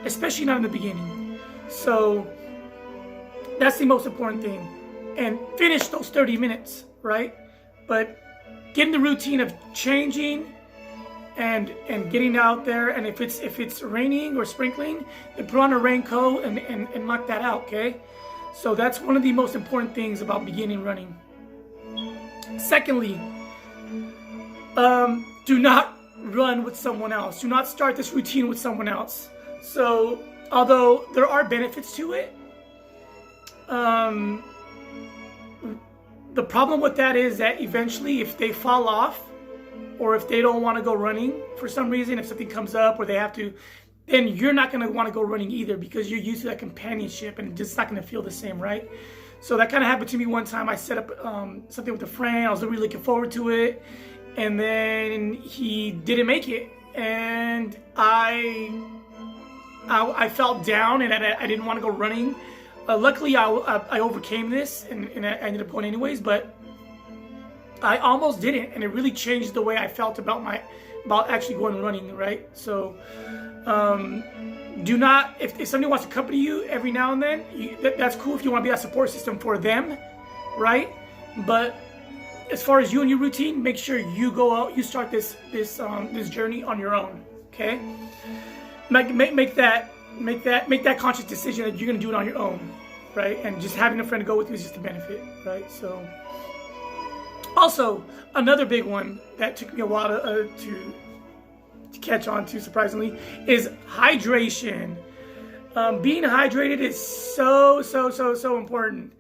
especially not in the beginning. So that's the most important thing. And finish those 30 minutes, right? But get in the routine of changing and getting out there. And if it's raining or sprinkling, then put on a raincoat and knock that out, okay? So that's one of the most important things about beginning running. Secondly, do not run with someone else. Do not start this routine with someone else. So although there are benefits to it, the problem with that is that eventually if they fall off, or if they don't want to go running for some reason, if something comes up or they have to, then you're not going to want to go running either, because you're used to that companionship and it's just not going to feel the same, right? So that kind of happened to me one time. I set up something with a friend. I was really looking forward to it, and then he didn't make it, and I felt down, and I didn't want to go running. Luckily, I overcame this, and I ended up going anyways. But I almost didn't, and it really changed the way I felt about actually going running, right? So do not, if somebody wants to accompany you every now and then, that's cool if you want to be that support system for them, right? But as far as you and your routine, make sure you go out, you start this journey on your own, okay? Make that conscious decision that you're gonna do it on your own, right? And just having a friend to go with you is just a benefit, right? So, also another big one that took me a while to catch on to, surprisingly, is hydration. Being hydrated is so important,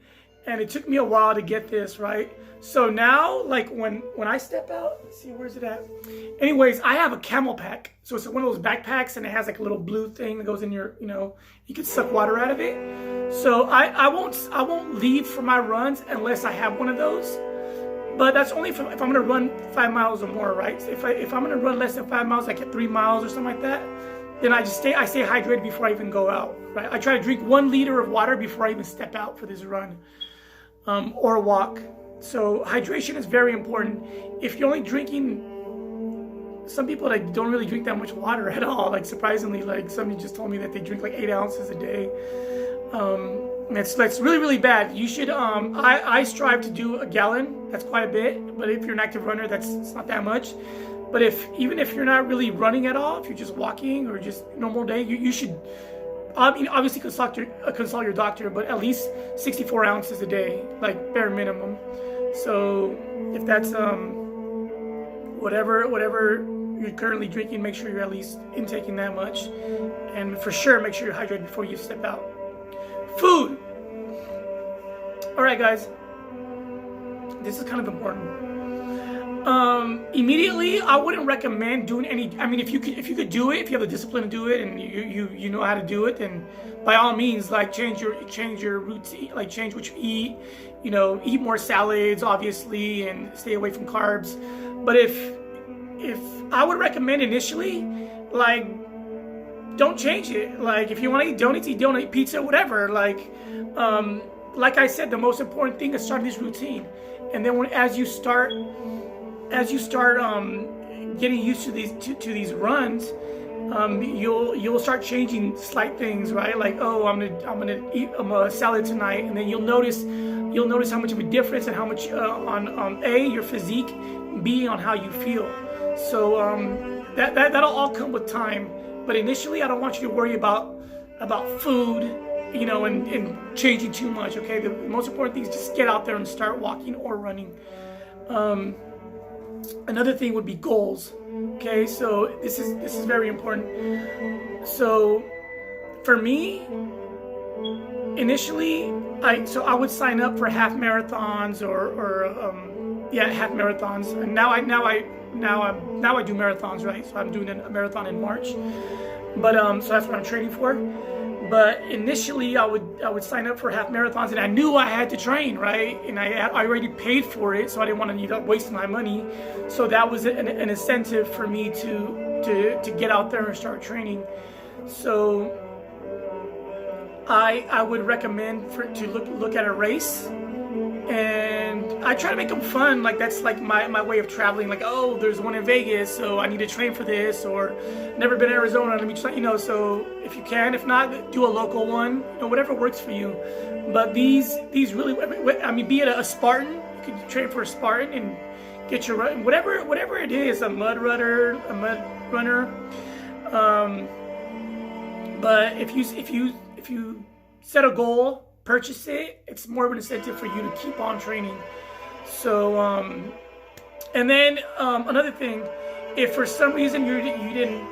and it took me a while to get this right. So now, like when I step out, let's see, where's it at? Anyways, I have a Camel Pack. So it's one of those backpacks, and it has like a little blue thing that goes in your, you can suck water out of it. So I won't leave for my runs unless I have one of those. But that's only if I'm going to run 5 miles or more, right? If I'm going to run less than 5 miles, like at 3 miles or something like that, then I stay hydrated before I even go out, right? I try to drink 1 liter of water before I even step out for this run or walk. So hydration is very important. If you're only drinking, some people like don't really drink that much water at all. Like surprisingly, like somebody just told me that they drink like 8 ounces a day. That's really bad. You should. I strive to do a gallon. That's quite a bit. But if you're an active runner, it's not that much. But even if you're not really running at all, if you're just walking or just normal day, you should. Obviously consult your doctor, but at least 64 ounces a day, like bare minimum. So if that's whatever you're currently drinking, make sure you're at least intaking that much, and for sure make sure you're hydrated before you step out. Food. All right, guys, this is kind of important. Immediately, I wouldn't recommend doing any. I mean, if you could do it, if you have the discipline to do it, and you know how to do it, then by all means, like change your routine, like change what you eat. Eat more salads, obviously, and stay away from carbs. But if I would recommend initially, like, don't change it. Like, if you want to eat donuts, eat donut, pizza, whatever. Like I said, the most important thing is starting this routine, and then as you start getting used to these runs, you'll start changing slight things, right? Like, oh, I'm gonna eat a salad tonight, and then you'll notice how much of a difference and how much on A, your physique, B, on how you feel. So that'll all come with time. But initially, I don't want you to worry about food, and changing too much. Okay, the most important thing is just get out there and start walking or running. Another thing would be goals. Okay, so this is very important. So for me, initially, I would sign up for half marathons or half marathons. And now I do marathons, right? So I'm doing a marathon in March. But so that's what I'm training for. But initially, I would sign up for half marathons, and I knew I had to train, right? And I already paid for it, so I didn't want to end up wasting my money. So that was an incentive for me to get out there and start training. So I would recommend to look at a race, and I try to make them fun. Like that's like my way of traveling. Like, oh, there's one in Vegas, so I need to train for this. Or never been to Arizona, let me try. You know, so if you can, if not, do a local one. You know, whatever works for you. But these really, I mean, be it a Spartan, you could train for a Spartan and get your run. Whatever it is, a mud runner. But if you set a goal, purchase it, it's more of an incentive for you to keep on training. So and then another thing, if for some reason you didn't,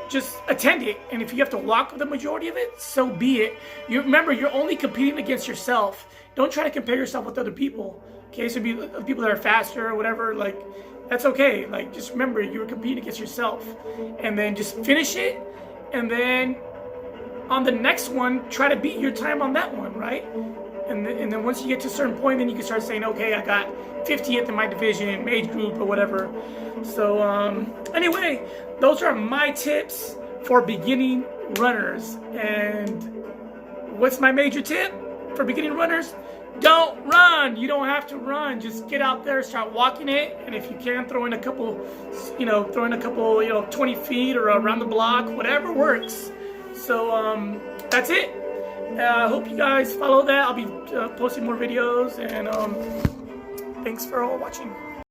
just attend it, and if you have to walk the majority of it, so be it. You remember, you're only competing against yourself. Don't try to compare yourself with other people. Okay, so be people that are faster or whatever, like that's okay. Like just remember, you're competing against yourself, and then just finish it, and then on the next one, try to beat your time on that one, right? And then once you get to a certain point, then you can start saying, okay, I got 50th in my division, age group, or whatever. So anyway, those are my tips for beginning runners. And what's my major tip for beginning runners? Don't run. You don't have to run. Just get out there, start walking it, and if you can, throw in a couple, 20 feet or around the block, whatever works. So that's it. I hope you guys follow that. I'll be posting more videos, and thanks for all watching.